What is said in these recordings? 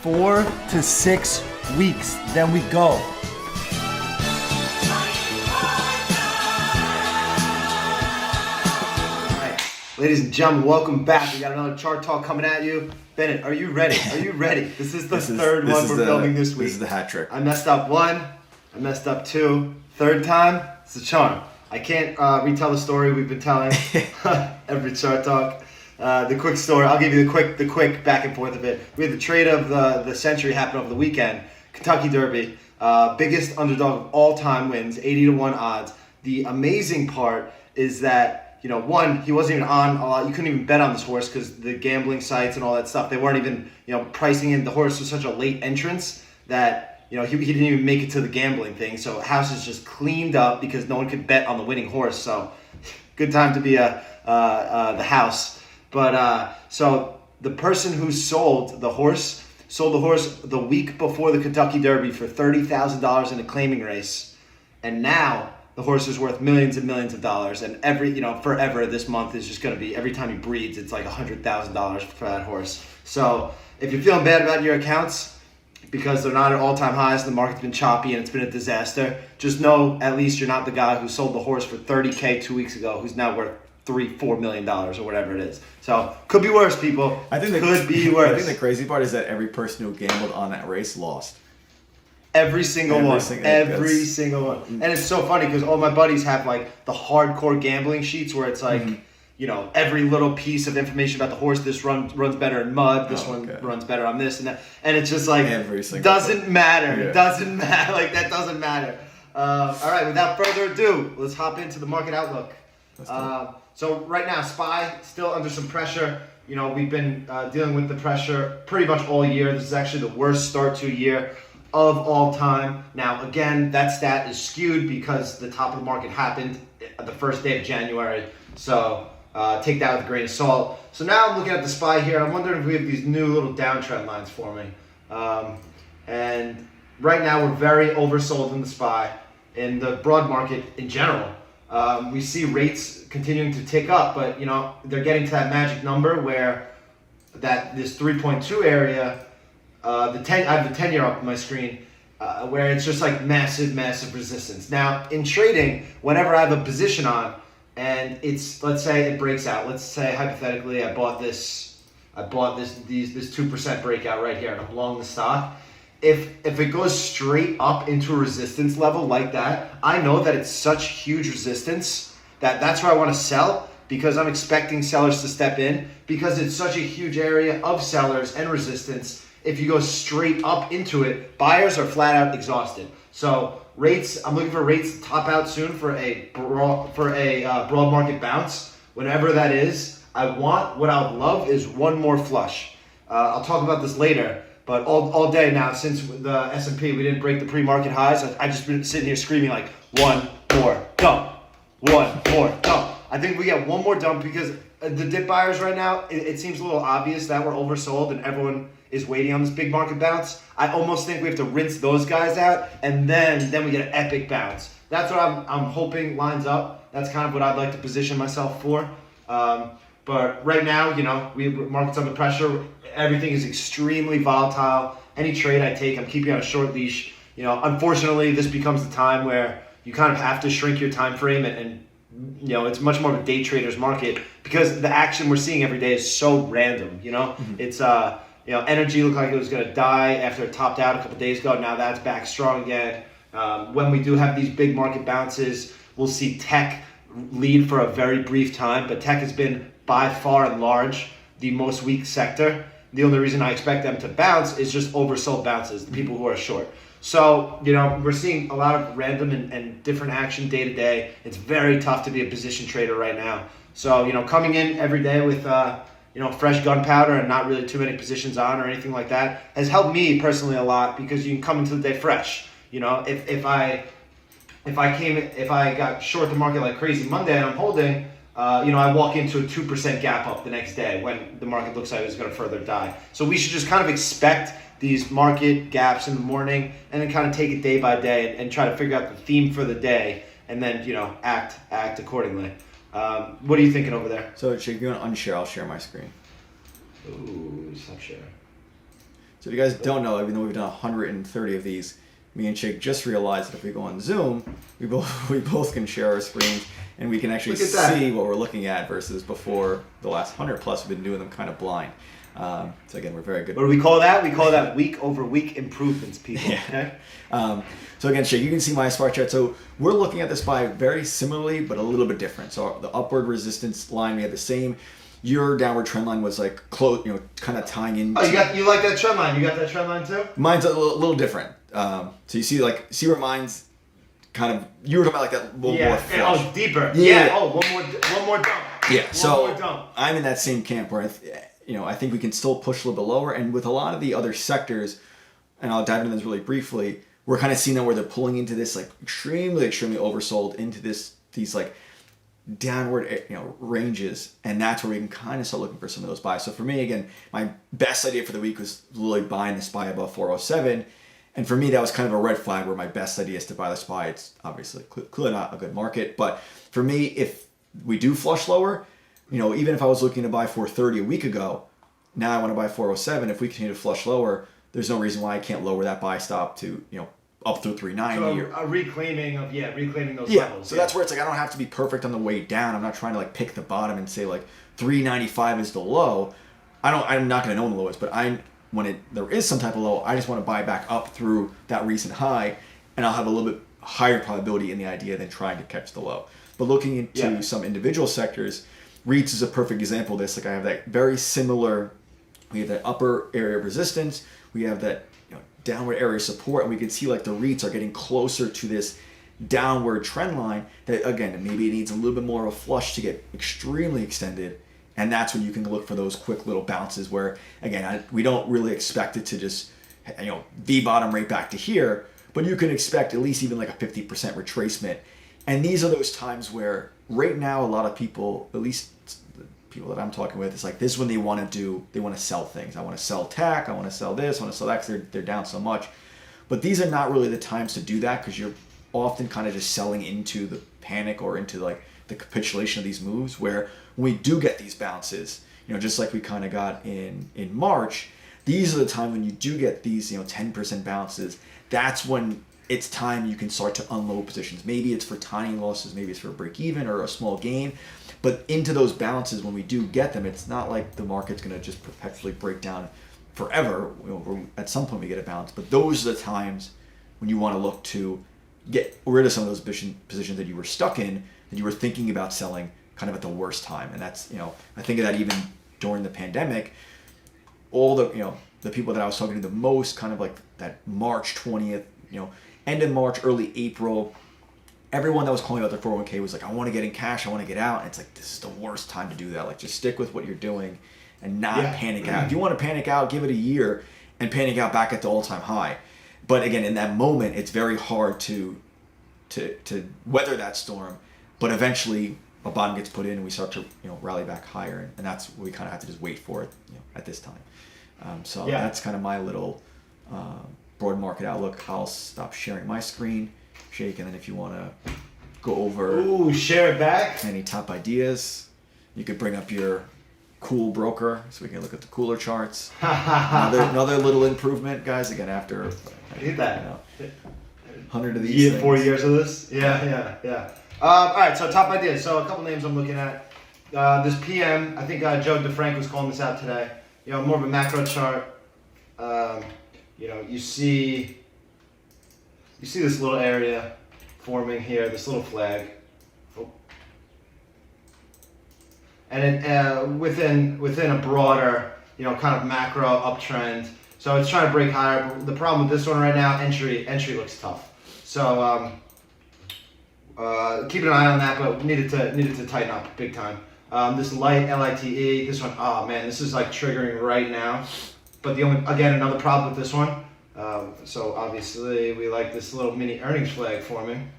4 to 6 weeks. Then we go. Ladies and gentlemen, welcome back. We got another chart talk coming at you. Bennett, are you ready? Are you ready? This is the third one we're filming this week. This is the hat trick. I messed up one. I messed up two. Third time, it's a charm. I can't retell the story we've been telling every chart talk. The quick story. I'll give you the quick back and forth of it. We had the trade of the century happen over the weekend. Kentucky Derby, biggest underdog of all time wins, 80-1 odds. The amazing part is that, you know, one, he wasn't even on a lot. You couldn't even bet on this horse because the gambling sites and all that stuff, they weren't even, you know, pricing in. The horse was such a late entrance that, you know, he didn't even make it to the gambling thing. So house is just cleaned up because no one could bet on the winning horse. So good time to be the house. But so the person who sold the horse the week before the Kentucky Derby for $30,000 in a claiming race, and now the horse is worth millions and millions of dollars, and forever this month is just going to be, every time he breeds, it's like $100,000 for that horse. So if you're feeling bad about your accounts because they're not at all-time highs, the market's been choppy and it's been a disaster, just know at least you're not the guy who sold the horse for $30K 2 weeks ago, who's now worth $4 million or whatever it is. So could be worse, people. Could be worse. I think the crazy part is that every person who gambled on that race lost. Every single one. And it's so funny because all my buddies have like the hardcore gambling sheets where it's like, you know, every little piece of information about the horse. This runs better in mud. This one runs better on this and that. And it's just like, doesn't matter. Yeah. It doesn't matter. Like, that doesn't matter. All right, without further ado, let's hop into the market outlook. So right now, SPY still under some pressure. You know, we've been dealing with the pressure pretty much all year. This is actually the worst start to a year of all time. Now, again, that stat is skewed because the top of the market happened the first day of January. So take that with a grain of salt. So now I'm looking at the SPY here. I'm wondering if we have these new little downtrend lines forming. And right now we're very oversold in the SPY. In the broad market in general, we see rates continuing to tick up, but you know, they're getting to that magic number where this 3.2 area, I have the 10-year up on my screen, where it's just like massive resistance. Now, in trading, whenever I have a position on, and let's say it breaks out. Let's say hypothetically, I bought this 2% breakout right here, and I'm long the stock. If it goes straight up into a resistance level like that, I know that it's such huge resistance that's where I want to sell, because I'm expecting sellers to step in, because it's such a huge area of sellers and resistance. If you go straight up into it, buyers are flat out exhausted. So rates, I'm looking for rates to top out soon for a broad market bounce. Whenever that is, what I would love is one more flush. I'll talk about this later, but all day now, since the S&P, we didn't break the pre-market highs, I just been sitting here screaming like, one more dump. One more dump. I think we get one more dump because the dip buyers right now, it seems a little obvious that we're oversold and everyone is waiting on this big market bounce. I almost think we have to rinse those guys out, and then we get an epic bounce. That's what I'm hoping lines up. That's kind of what I'd like to position myself for. But right now, you know, market's under pressure. Everything is extremely volatile. Any trade I take, I'm keeping on a short leash. You know, unfortunately, this becomes the time where you kind of have to shrink your time frame, and you know, it's much more of a day trader's market because the action we're seeing every day is so random. You know, it's you know, energy looked like it was going to die after it topped out a couple days ago. Now that's back strong again. When we do have these big market bounces, we'll see tech lead for a very brief time, but tech has been by far and large the most weak sector. The only reason I expect them to bounce is just oversold bounces, the people who are short. So, you know, we're seeing a lot of random and different action day to day. It's very tough to be a position trader right now. So, you know, coming in every day with, you know, fresh gunpowder and not really too many positions on or anything like that has helped me personally a lot, because you can come into the day fresh. You know, if I got short the market like crazy Monday and I'm holding, you know, I walk into a 2% gap up the next day when the market looks like it's going to further die. So we should just kind of expect these market gaps in the morning and then kind of take it day by day and try to figure out the theme for the day and then, you know, act accordingly. What are you thinking over there? So, should you unshare? I'll share my screen. Ooh, stop sharing. So if you guys don't know, even though we've done 130 of these, me and Jake just realized that if we go on Zoom, we both can share our screens and we can actually see what we're looking at versus before the last 100 plus we've been doing them kind of blind. So again, we're very good. What do we call that? We call that week over week improvements, people. Yeah. Okay. So again, Jake, you can see my SPY chart. So we're looking at this SPY very similarly, but a little bit different. So the upward resistance line, we had the same. Your downward trend line was like close, kind of tying in. Oh, you like that trend line? You got that trend line too? Mine's a little different. So you see where mine's kind of, you were talking about like that little more flush. Oh, deeper. Yeah. Oh, one more dump. Yeah. One more dump. I'm in that same camp where I think we can still push a little bit lower, and with a lot of the other sectors, and I'll dive into this really briefly, we're kind of seeing that where they're pulling into this like extremely oversold into these like downward ranges, and that's where we can kind of start looking for some of those buys. So for me, again, my best idea for the week was really buying the SPY above 407, and for me that was kind of a red flag where my best idea is to buy the SPY. It's obviously clearly not a good market, but for me, if we do flush lower, even if I was looking to buy 430 a week ago, now I want to buy 407. If we continue to flush lower, there's no reason why I can't lower that buy stop to up through 390. So a reclaiming those levels. So that's where it's like I don't have to be perfect on the way down. I'm not trying to like pick the bottom and say like 395 is the low. I'm not going to know when the low is, but when there is some type of low, I just want to buy back up through that recent high, and I'll have a little bit higher probability in the idea than trying to catch the low. But looking into some individual sectors, REITs is a perfect example of this. Like I have that very similar. We have that upper area of resistance. We have that downward area of support, and we can see like the REITs are getting closer to this downward trend line that, again, maybe it needs a little bit more of a flush to get extremely extended, and that's when you can look for those quick little bounces where, again, we don't really expect it to just V-bottom right back to here, but you can expect at least even like a 50% retracement. And these are those times where right now a lot of people, at least people that I'm talking with, it's like this is when they want to sell things. I want to sell tech, I want to sell this, I want to sell that because they're down so much. But these are not really the times to do that because you're often kind of just selling into the panic or into like the capitulation of these moves, where when we do get these bounces, just like we kind of got in March, these are the time when you do get these 10% bounces. That's when it's time you can start to unload positions. Maybe it's for tiny losses, maybe it's for a break even or a small gain. But into those bounces, when we do get them, it's not like the market's going to just perpetually break down forever. At some point we get a bounce. But those are the times when you want to look to get rid of some of those positions that you were stuck in, that you were thinking about selling kind of at the worst time. And that's, I think of that even during the pandemic. All the people that I was talking to the most, kind of like that March 20th, end of March, early April, everyone that was calling about their 401k was like, I want to get in cash, I want to get out. And it's like, this is the worst time to do that. Like, just stick with what you're doing and not panic out. If you want to panic out, give it a year and panic out back at the all-time high. But again, in that moment, it's very hard to weather that storm. But eventually, a bottom gets put in and we start to rally back higher. And that's what we kind of have to just wait for it at this time. That's kind of my little broad market outlook. I'll stop sharing my screen, Jake, and then if you want to go over share it back, any top ideas, you could bring up your cool broker so we can look at the cooler charts. another little improvement, guys, again, after I need that 100 of these things. 4 years of this. All right, so top ideas. So a couple names I'm looking at. This PM, I think Joe DeFrank was calling this out today. More of a macro chart. You see this little area forming here, this little flag. And it, within a broader, kind of macro uptrend. So it's trying to break higher. The problem with this one right now, entry looks tough. So keeping an eye on that, but needed to tighten up big time. This light LITE, this one, oh man, this is like triggering right now. But another problem with this one. So obviously we like this little mini earnings flag forming.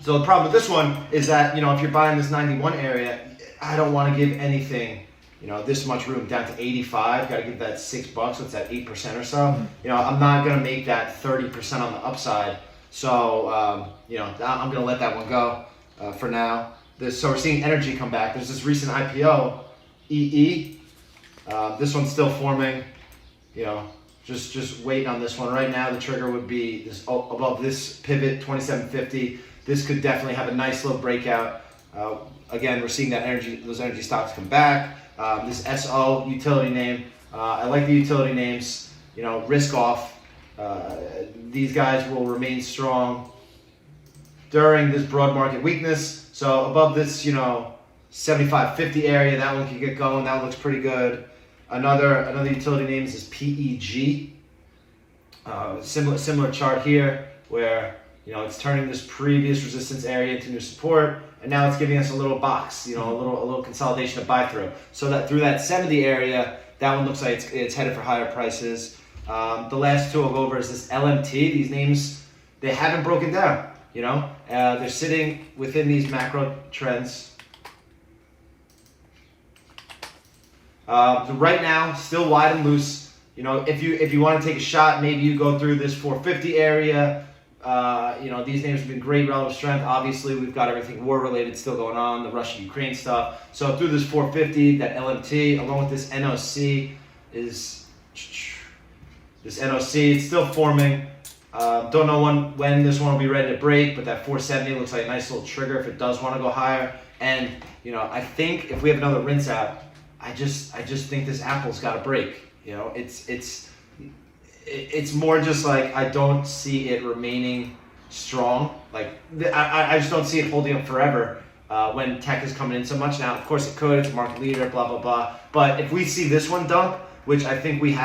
So the problem with this one is that, if you're buying this 91 area, I don't want to give anything, this much room down to 85. Got to give that $6. What's that, 8% or so? Mm-hmm. I'm not going to make that 30% on the upside. So, I'm going to let that one go for now. So we're seeing energy come back. There's this recent IPO, EE. This one's still forming, you know, just waiting on this one. Right now, the trigger would be this above this pivot, 2750. This could definitely have a nice little breakout. Again, we're seeing that those energy stocks come back. This SO utility name, I like the utility names. You know, risk off. These guys will remain strong during this broad market weakness. So above this, you know, 75.50 area, that one can get going. That one looks pretty good. Another utility name is PEG. Similar chart here where, you know, it's turning this previous resistance area into new support, and now it's giving us a little box, you know, a little consolidation to buy through. So that through that 70 area, that one looks like it's headed for higher prices. The last two I'll go over is this LMT. These names, they haven't broken down, you know. They're sitting within these macro trends. So right now, still wide and loose. You know, if you want to take a shot, maybe you go through this 450 area. You know, these names have been great relative strength. Obviously, we've got everything war-related still going on, the Russia-Ukraine stuff. So through this 450, that LMT, along with this NOC, is this NOC. It's still forming. Don't know when this one will be ready to break, but that 470 looks like a nice little trigger if it does want to go higher. And, you know, I think if we have another rinse out, I just think this Apple's got to break. You know, it's more just like I don't see it remaining strong. Like I just don't see it holding up forever when tech is coming in so much. Now, of course, it could. It's a market leader. Blah blah blah. But if we see this one dump, which I think we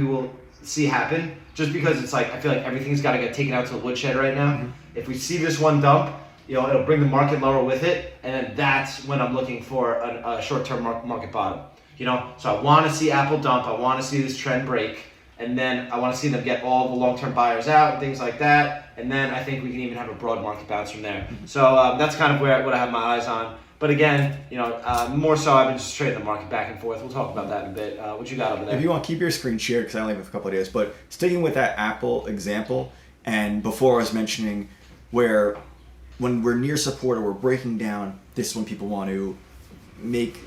will see happen, just because it's like I feel like everything's got to get taken out to the woodshed right now. Mm-hmm. If we see this one dump, you know, it'll bring the market lower with it, and then that's when I'm looking for a short-term market bottom. You know, so I want to see Apple dump. I want to see this trend break. And then I want to see them get all the long-term buyers out and things like that. And then I think we can even have a broad market bounce from there. So that's kind of what I have my eyes on. But again, you know, more so I've been just trading the market back and forth. We'll talk about that in a bit. What you got over there? If you want, keep your screen shared because I only have a couple of days. But sticking with that Apple example, and before I was mentioning where when we're near support or we're breaking down, this is when people want to make,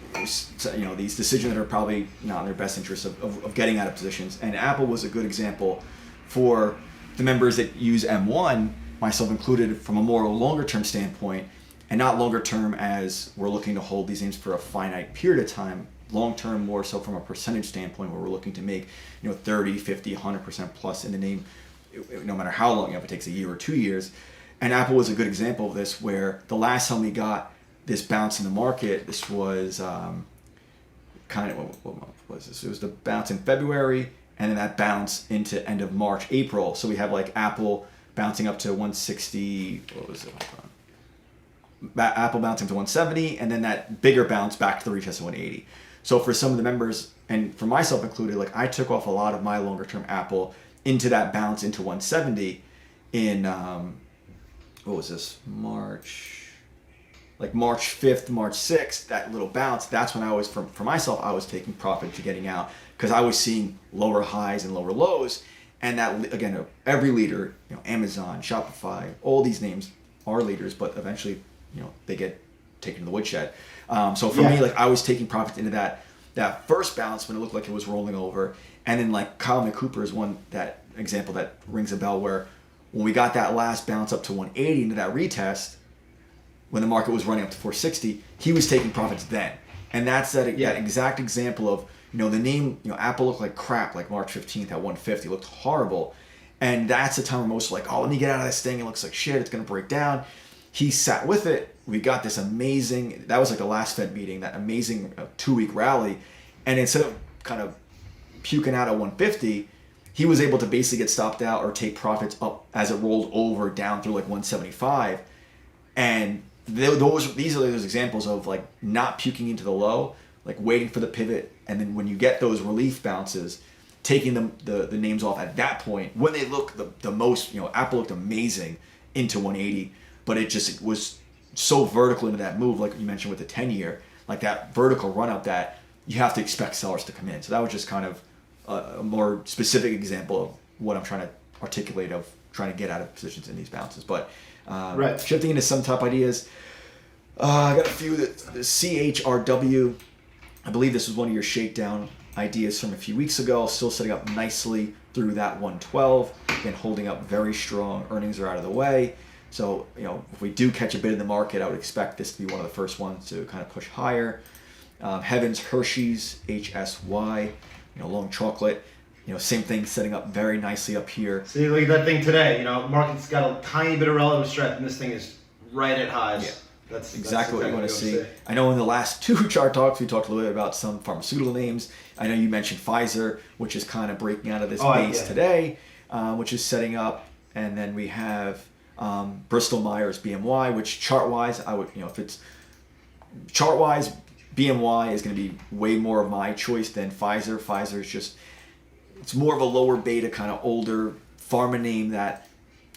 you know, these decisions that are probably not in their best interest of getting out of positions. And Apple was a good example for the members that use M1, myself included, from a more longer term standpoint, and not longer term as we're looking to hold these names for a finite period of time, long term more so from a percentage standpoint where we're looking to make, you know, 30, 50, 100% plus in the name, no matter how long, if it takes a year or 2 years. And Apple was a good example of this, where the last time we got this bounce in the market, this was kind of, what month was this? It was the bounce in February, and then that bounce into end of March, April. So we have like Apple bouncing up to 160, what was it? Apple bouncing to 170, and then that bigger bounce back to the retest of 180. So for some of the members, and for myself included, like I took off a lot of my longer term Apple into that bounce into 170 in, what was this, March 5th, March 6th, that little bounce, that's when I was, for myself, I was taking profit to getting out because I was seeing lower highs and lower lows. And that, again, every leader, you know, Amazon, Shopify, all these names are leaders, but eventually, you know, they get taken to the woodshed. So for me, like I was taking profit into that first bounce when it looked like it was rolling over. And then like Kyle McCooper is that example that rings a bell where when we got that last bounce up to 180 into that retest, when the market was running up to 460, he was taking profits then. And that's that exact example of, you know, the name, you know, Apple looked like crap like March 15th at 150, looked horrible. And that's the time where most are like, oh, let me get out of this thing. It looks like shit. It's going to break down. He sat with it. We got this amazing, that was like the last Fed meeting, that amazing 2-week rally. And instead of kind of puking out at 150, he was able to basically get stopped out or take profits up as it rolled over down through like 175. And these are those examples of like not puking into the low, like waiting for the pivot, and then when you get those relief bounces, taking the names off at that point when they look the most, you know, Apple looked amazing into 180, but it was so vertical into that move, like you mentioned with the 10-year, like that vertical run up that you have to expect sellers to come in. So that was just kind of a more specific example of what I'm trying to articulate of trying to get out of positions in these bounces. But shifting into some top ideas, I got a few. The CHRW, I believe this was one of your shakedown ideas from a few weeks ago, still setting up nicely through that 112. Again, holding up very strong. Earnings are out of the way. So, if we do catch a bid in the market, I would expect this to be one of the first ones to kind of push higher. Heavens, Hershey's, HSY, long chocolate. Same thing, setting up very nicely up here. See, look at that thing today. Market's got a tiny bit of relative strength, and this thing is right at highs. Yeah. That's exactly what you want to see. I know in the last 2 chart talks, we talked a little bit about some pharmaceutical names. I know you mentioned Pfizer, which is kind of breaking out of this base today, which is setting up. And then we have Bristol Myers BMY, which chart-wise, I would, if it's chart-wise, BMY is going to be way more of my choice than Pfizer. Pfizer is just, it's more of a lower beta kind of older pharma name that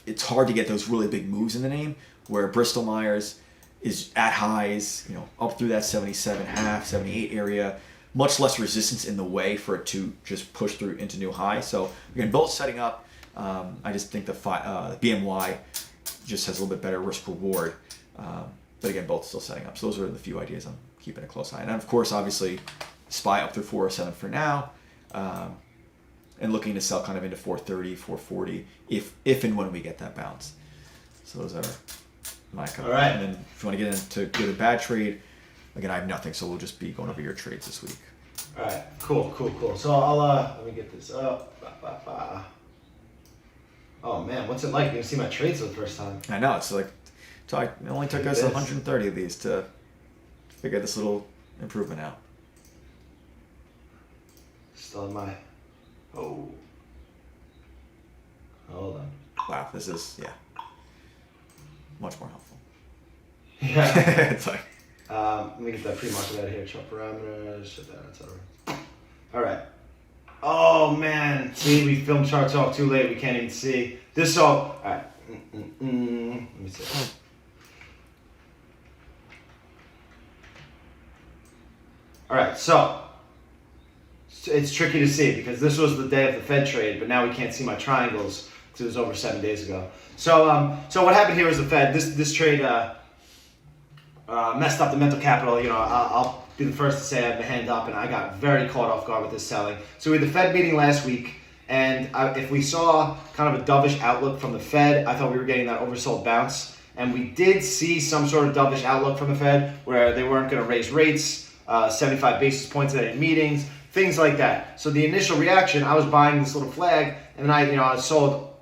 it's hard to get those really big moves in the name, where Bristol Myers is at highs, up through that 77.5, 78 area, much less resistance in the way for it to just push through into new highs. So again, both setting up. I just think the BMY just has a little bit better risk reward. But again, both still setting up. So those are the few ideas I'm keeping a close eye on. And of course, obviously, SPY up through 407 for now. And looking to sell kind of into 430, 440 if and when we get that bounce. So those are my comment. All right. And then if you want to get into good or bad trade, again, I have nothing, so we'll just be going over your trades this week. All right. Cool. So I'll let me get this up. Oh man, what's it like? You can see my trades for the first time. I know, it only took us 130 of these to figure this little improvement out. Still in my. Oh. Hold on. Wow, this is much more helpful. Yeah. It's like. Let me get that pre-market out of here. Chart parameters, shut that, etc. All right. Oh man, see, we filmed chart talk too late. We can't even see this. All right. Let me see. All right, so it's tricky to see because this was the day of the Fed trade, but now we can't see my triangles because it was over 7 days ago. So what happened here is the Fed. This trade messed up the mental capital. I'll be the first to say I had my hand up, and I got very caught off guard with this selling. So we had the Fed meeting last week, and if we saw kind of a dovish outlook from the Fed, I thought we were getting that oversold bounce. And we did see some sort of dovish outlook from the Fed where they weren't going to raise rates, 75 basis points at any meetings, things like that. So the initial reaction, I was buying this little flag, and then I sold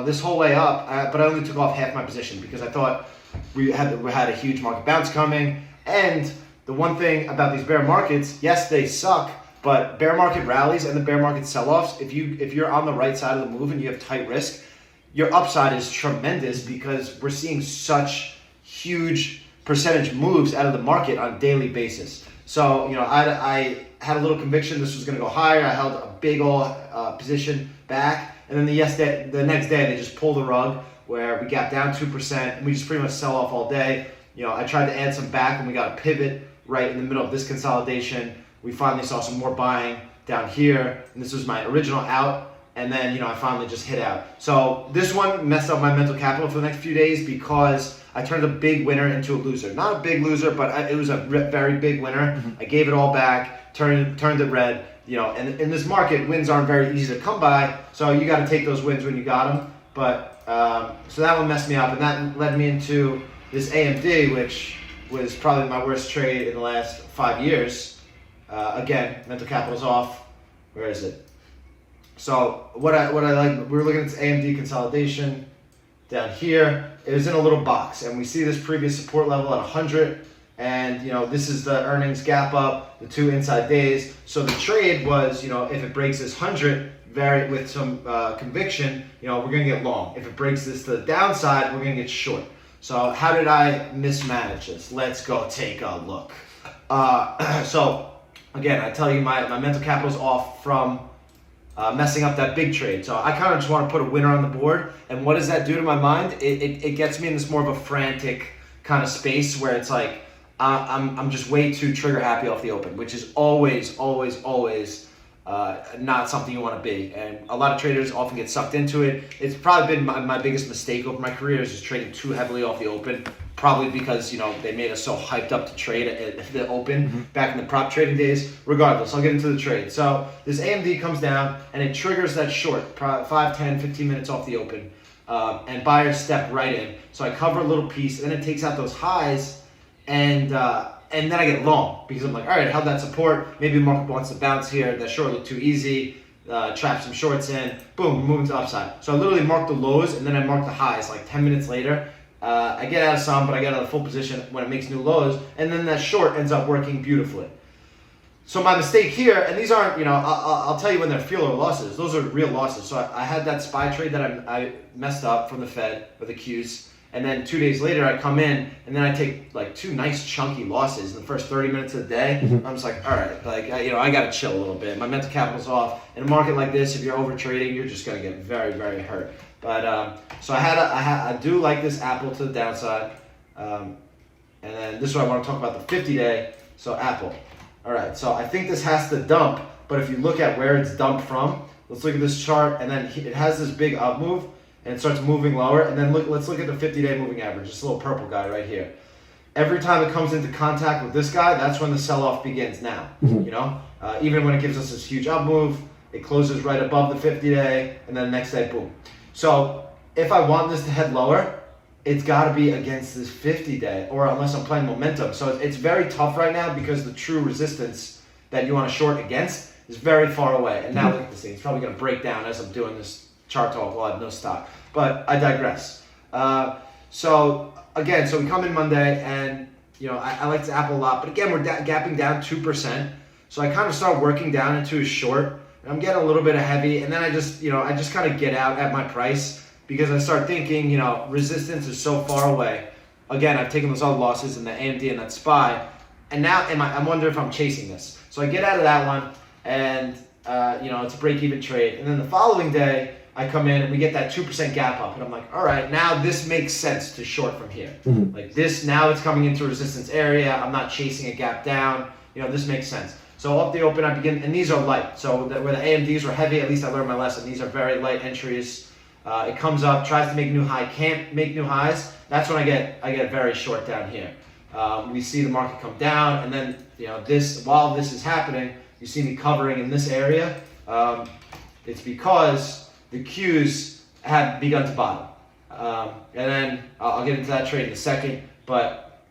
this whole way up, but I only took off half my position because I thought we had a huge market bounce coming. And the one thing about these bear markets, yes, they suck, but bear market rallies and the bear market sell-offs, if you're on the right side of the move and you have tight risk, your upside is tremendous because we're seeing such huge percentage moves out of the market on a daily basis. So, I had a little conviction this was going to go higher. I held a big old position back, and then the next day they just pulled the rug where we got down 2% and we just pretty much sell off all day. I tried to add some back when we got a pivot right in the middle of this consolidation. We finally saw some more buying down here, and this was my original out, and then I finally just hit out. So this one messed up my mental capital for the next few days because I turned a big winner into a loser. Not a big loser, but it was a very big winner. Mm-hmm. I gave it all back, turned it red. And in this market, wins aren't very easy to come by, so you got to take those wins when you got them. But so that one messed me up, and that led me into this AMD, which was probably my worst trade in the last 5 years. Again, mental capital's off. Where is it? So what I like, we were looking at this AMD consolidation down here. It was in a little box, and we see this previous support level at 100. And this is the earnings gap up, the 2 inside days. So the trade was, if it breaks this 100, with some conviction, we're gonna get long. If it breaks this to the downside, we're gonna get short. So how did I mismanage this? Let's go take a look. So again, I tell you, my mental capital is off from messing up that big trade. So I kind of just want to put a winner on the board. And what does that do to my mind? It gets me in this more of a frantic kind of space where it's like I'm just way too trigger happy off the open, which is always not something you want to be. And a lot of traders often get sucked into it. It's probably been my biggest mistake over my career is just trading too heavily off the open, Probably because, they made us so hyped up to trade at the open back in the prop trading days. Regardless, I'll get into the trade. So this AMD comes down and it triggers that short, 5, 10, 15 minutes off the open. And buyers step right in. So I cover a little piece, and then it takes out those highs, and then I get long because I'm like, all right, held that support. Maybe the market wants to bounce here. That short looked too easy. Trap some shorts in. Boom, we're moving to upside. So I literally mark the lows, and then I mark the highs like 10 minutes later. I get out of some, but I get out of the full position when it makes new lows, and then that short ends up working beautifully. So my mistake here, and these aren't, I'll tell you when they're feeler losses. Those are real losses. So I had that SPY trade that I messed up from the Fed with the Qs, and then 2 days later I come in, and then I take like 2 nice chunky losses in the first 30 minutes of the day. I'm just like, all right, I got to chill a little bit. My mental capital's off. In a market like this, if you're over trading, you're just going to get very, very hurt. But so I do like this Apple to the downside, and then this is what I want to talk about, the 50-day. So Apple. All right, so I think this has to dump, but if you look at where it's dumped from, let's look at this chart, and then it has this big up move, and it starts moving lower, and then let's look at the 50-day moving average, this little purple guy right here. Every time it comes into contact with this guy, that's when the sell-off begins now, Even when it gives us this huge up move, it closes right above the 50-day, and then the next day, boom. So if I want this to head lower, it's got to be against this 50-day, or unless I'm playing momentum. So it's very tough right now because the true resistance that you want to short against is very far away. And now look at this thing. It's probably going to break down as I'm doing this chart talk while I have no stock. But I digress. So again, we come in Monday, and I like the Apple a lot. But again, we're gapping down 2%. So I kind of start working down into a short. And I'm getting a little bit of heavy. And then I just kind of get out at my price. Because I start thinking, resistance is so far away. Again, I've taken those other losses in the AMD and that SPY, and now I'm wondering if I'm chasing this. So I get out of that one, and it's a break-even trade. And then the following day, I come in and we get that 2% gap up, and I'm like, all right, now this makes sense to short from here. Like this, now it's coming into resistance area. I'm not chasing a gap down. This makes sense. So off the open, I begin, and these are light. So where the AMDs were heavy, at least I learned my lesson. These are very light entries. It comes up, tries to make new high, can't make new highs. That's when I get very short down here. We see the market come down, and then while this is happening, you see me covering in this area. It's because the Qs have begun to bottom, and then I'll get into that trade in a second. But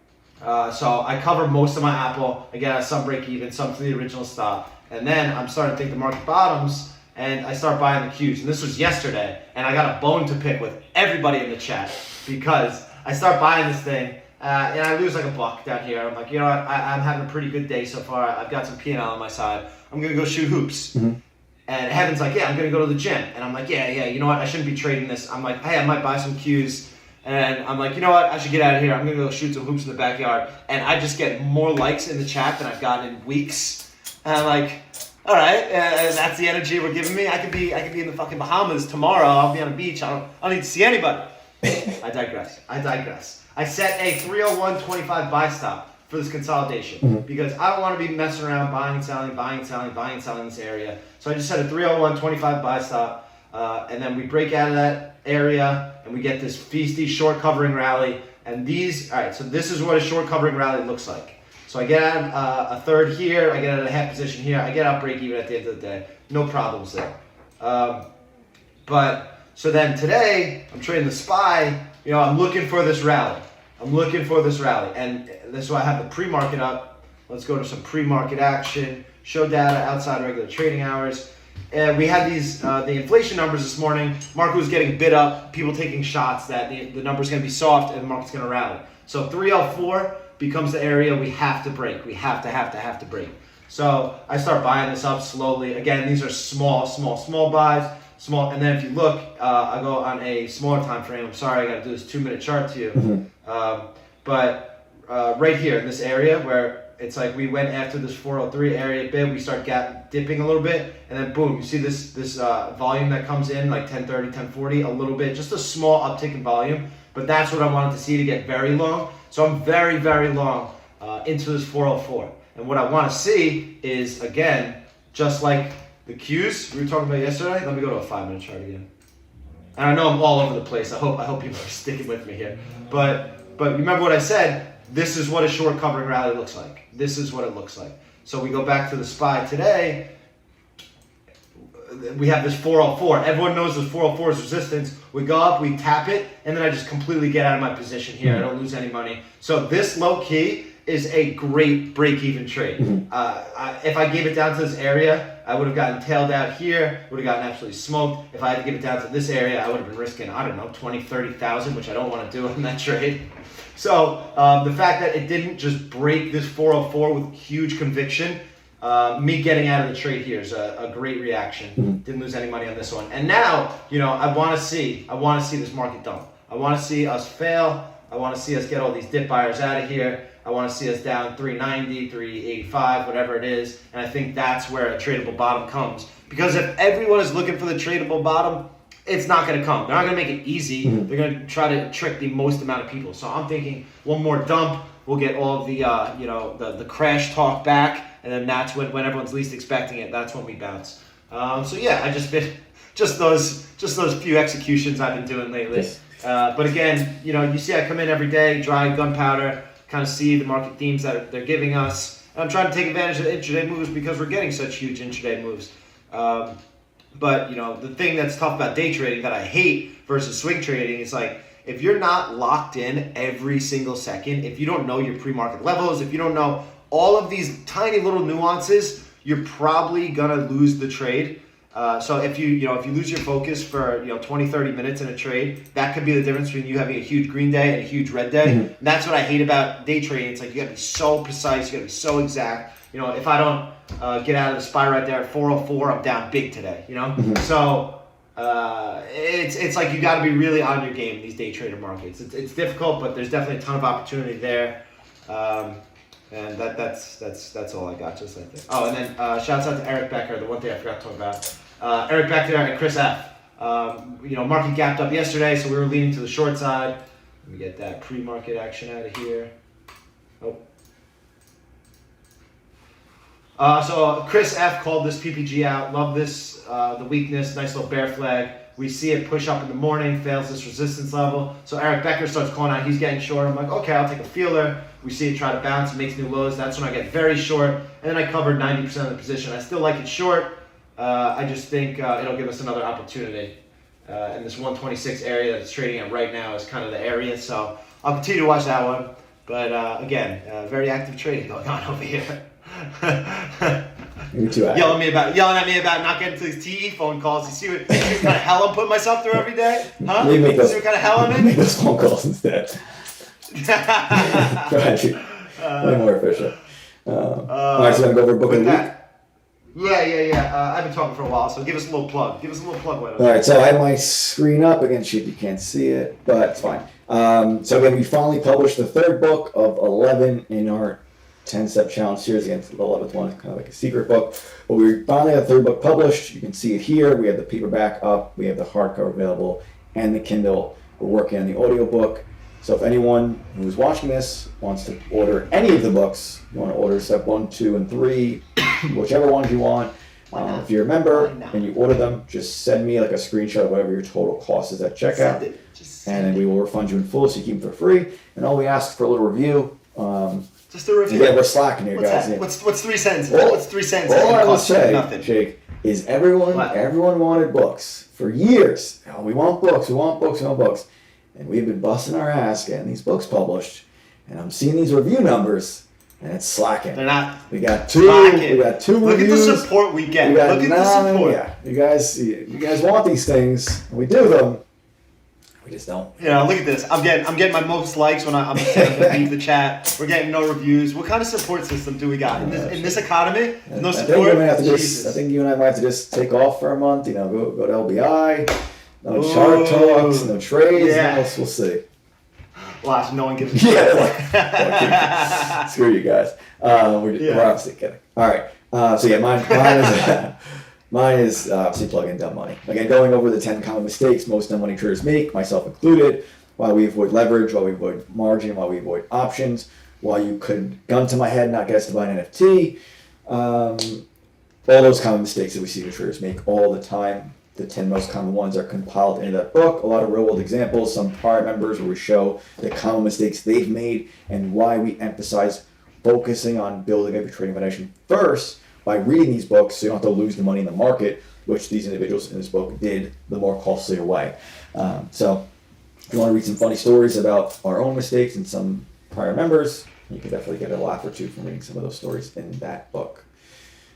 so I cover most of my Apple. Again, some break even, some to the original stop, and then I'm starting to think the market bottoms. And I start buying the Qs. And this was yesterday. And I got a bone to pick with everybody in the chat because I start buying this thing. And I lose like $1 down here. I'm like, what? I'm having a pretty good day so far. I've got some P&L on my side. I'm going to go shoot hoops. And Heaven's like, yeah, I'm going to go to the gym. And I'm like, yeah, you know what? I shouldn't be trading this. I'm like, hey, I might buy some Qs. And I'm like, you know what? I should get out of here. I'm going to go shoot some hoops in the backyard. And I just get more likes in the chat than I've gotten in weeks. And I'm like, all right, that's the energy we're giving me. I could be in the fucking Bahamas tomorrow. I'll be on a beach. I don't need to see anybody. I digress. I set a 301.25 buy stop for this consolidation because I don't want to be messing around buying and selling in this area. So I just set a 301.25 buy stop, and then we break out of that area and we get this feisty short covering rally. And all right, so this is what a short covering rally looks like. So I get out a third here, I get out a half position here, I get out break even at the end of the day. No problems there. But so then today, I'm trading the SPY, I'm looking for this rally. And this is why I have the pre-market up. Let's go to some pre-market action, show data outside regular trading hours. We had these the inflation numbers this morning. Market was getting bid up, people taking shots that the number's going to be soft and the market's going to rally. So 304 becomes the area we have to break. We have to break. So I start buying this up slowly. Again, these are small buys. And then if you look, I go on a smaller time frame. I'm sorry, I got to do this 2-minute chart to you. But right here in this area where it's like we went after this 403 area bid, we start dipping a little bit, and then boom, you see this volume that comes in like 1030, 1040, a little bit, just a small uptick in volume. But that's what I wanted to see to get very long. So I'm very, very long into this 404. And what I want to see is, again, just like the Qs we were talking about yesterday. Let me go to a 5-minute chart again. And I know I'm all over the place. I hope people are sticking with me here. But But remember what I said, this is what a short covering rally looks like. This is what it looks like. So we go back to the SPY today. We have this 404. Everyone knows this 404 is resistance. We go up, we tap it, and then I just completely get out of my position here. I don't lose any money. So this low key is a great break-even trade. If I gave it down to this area, I would have gotten tailed out here, would have gotten absolutely smoked. If I had to give it down to this area, I would have been risking, I don't know, 20, 30,000, which I don't want to do in that trade. So the fact that it didn't just break this 404 with huge conviction, me getting out of the trade here is a great reaction. Didn't lose any money on this one. And now, I want to see this market dump. I want to see us fail. I want to see us get all these dip buyers out of here. I want to see us down 390, 385, whatever it is. And I think that's where a tradable bottom comes. Because if everyone is looking for the tradable bottom, it's not going to come. They're not going to make it easy. They're going to try to trick the most amount of people. So I'm thinking one more dump, we'll get all of the the crash talk back, and then that's when everyone's least expecting it. That's when we bounce. So yeah, I just those few executions I've been doing lately. Yes. But again, you see I come in every day, dry gunpowder, kind of see the market themes that they're giving us. And I'm trying to take advantage of the intraday moves because we're getting such huge intraday moves. But the thing that's tough about day trading that I hate versus swing trading is like, if you're not locked in every single second, if you don't know your pre-market levels, if you don't know all of these tiny little nuances, you're probably gonna lose the trade. So if you lose your focus for 20, 30 minutes in a trade, that could be the difference between you having a huge green day and a huge red day. And that's what I hate about day trading. It's like you gotta be so precise, you gotta be so exact. If I don't get out of the SPY right there at 404, I'm down big today. So it's like you got to be really on your game in these day trader markets. It's difficult, but there's definitely a ton of opportunity there. And that's all I got. Just like that. Oh, and then shouts out to Eric Bakker. The one thing I forgot to talk about. Eric Bakker and Chris F. Market gapped up yesterday, so we were leaning to the short side. Let me get that pre-market action out of here. Oh. So Chris F called this PPG out. Love this, the weakness, nice little bear flag. We see it push up in the morning, fails this resistance level. So Eric Bakker starts calling out, he's getting short. I'm like, okay, I'll take a feeler. We see it try to bounce, it makes new lows. That's when I get very short. And then I covered 90% of the position. I still like it short. I just think it'll give us another opportunity. And this 126 area that it's trading at right now is kind of the area. So I'll continue to watch that one. But again, very active trading going on over here. Me too. Yelling at me about not getting to these TE phone calls. You see what kind of hell I'm putting myself through every day? Huh? You see what kind of hell I'm in? Make those phone calls instead. Go ahead, dude. Way more efficient. All right, so you want to go over book of the week? Yeah. I've been talking for a while, so give us a little plug. All right, so I have my screen up. Again, shit, you can't see it, but it's fine. So again, we finally published the third book of 11 in our 10-step challenge series. Again, the 11th one is kind of like a secret book. But we finally have the third book published. You can see it here. We have the paperback up. We have the hardcover available and the Kindle. We're working on the audiobook. So if anyone who's watching this wants to order any of the books, you want to order step 1, 2, and 3, whichever ones you want. If you're a member and you order them, just send me like a screenshot of whatever your total cost is at checkout. And then we will refund you in full so you keep them for free. And all we ask for a little review. Just a review. Yeah, we're slacking here, guys. Yeah. What's 3 sentences? What's 3 sentences? All I will say, nothing. Jake, is everyone wanted books for years. Oh, we want books. And we've been busting our ass getting these books published. And I'm seeing these review numbers, and it's slacking. They're not. We got two slacking. Look reviews. Look at the support we get. Look at the support. Yeah, you guys want these things. We do them. We just don't. Yeah, look at this. I'm getting my most likes when I'm leave the chat. We're getting no reviews. What kind of support system do we got in this economy? No support. I think you and I might have to just take off for a month. Go to LBI. No chart talks. No trades. Yeah. We'll see. Well, no one gives a shit. Screw you guys. We're obviously kidding. All right. Mine is obviously plug-in dumb money. Again, going over the 10 common mistakes most dumb money traders make, myself included, why we avoid leverage, why we avoid margin, why we avoid options, why you could gun to my head not get us to buy an NFT. All those common mistakes that we see the traders make all the time. The 10 most common ones are compiled into that book. A lot of real-world examples, some prior members where we show the common mistakes they've made and why we emphasize focusing on building up your trading foundation first by reading these books so you don't have to lose the money in the market, which these individuals in this book did the more costlier way. So if you want to read some funny stories about our own mistakes and some prior members, you can definitely get a laugh or two from reading some of those stories in that book.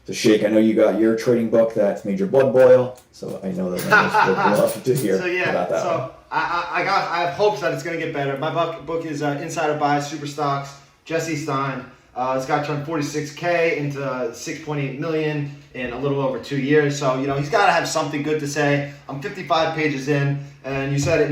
So Shake, I know you got your trading book that's made your blood boil, so I know that members would love to hear about that one. I have hopes that it's going to get better. My book is Insider Buys, Super Stocks, Jesse Stein. This guy turned 46K into 6.8 million in a little over 2 years. So, he's got to have something good to say. I'm 55 pages in, and you said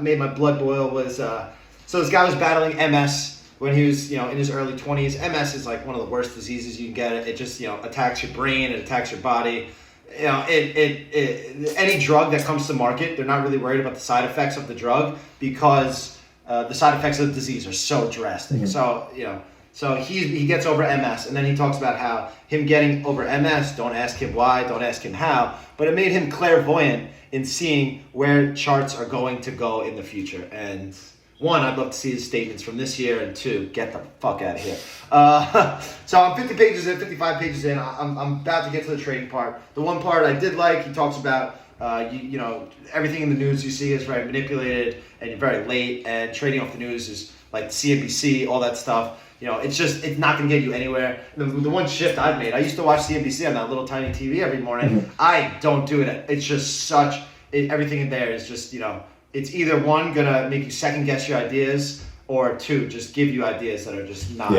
made my blood boil was, so this guy was battling MS when he was, in his early 20s. MS is like one of the worst diseases you can get. It just, attacks your brain, it attacks your body. Any drug that comes to market, they're not really worried about the side effects of the drug because the side effects of the disease are so drastic. Mm-hmm. So he gets over MS, and then he talks about how him getting over MS, don't ask him why, don't ask him how, but it made him clairvoyant in seeing where charts are going to go in the future. And one, I'd love to see his statements from this year, and two, get the fuck out of here. So I'm 55 pages in. I'm about to get to the trading part. The one part I did like, he talks about, everything in the news you see is very manipulated and you're very late, and trading off the news is like CNBC, all that stuff. It's not going to get you anywhere. The one shift I've made, I used to watch CNBC on that little tiny TV every morning. Mm-hmm. I don't do it. It's just everything in there is just, it's either one, going to make you second guess your ideas, or two, just give you ideas that are just not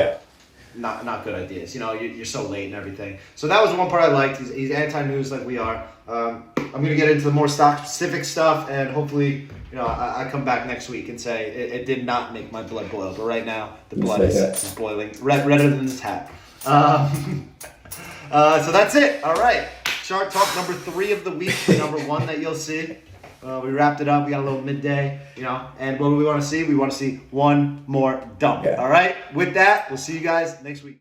good ideas. You're so late and everything. So that was the one part I liked. He's anti-news like we are. I'm going to get into the more stock-specific stuff, and hopefully, I come back next week and say it did not make my blood boil. But right now, the blood is boiling, redder than this hat. So that's it. All right. Chart talk number 3 of the week. Number 1 that you'll see. We wrapped it up. We got a little midday, and what do we want to see? We want to see one more dump. Yeah. All right. With that, we'll see you guys next week.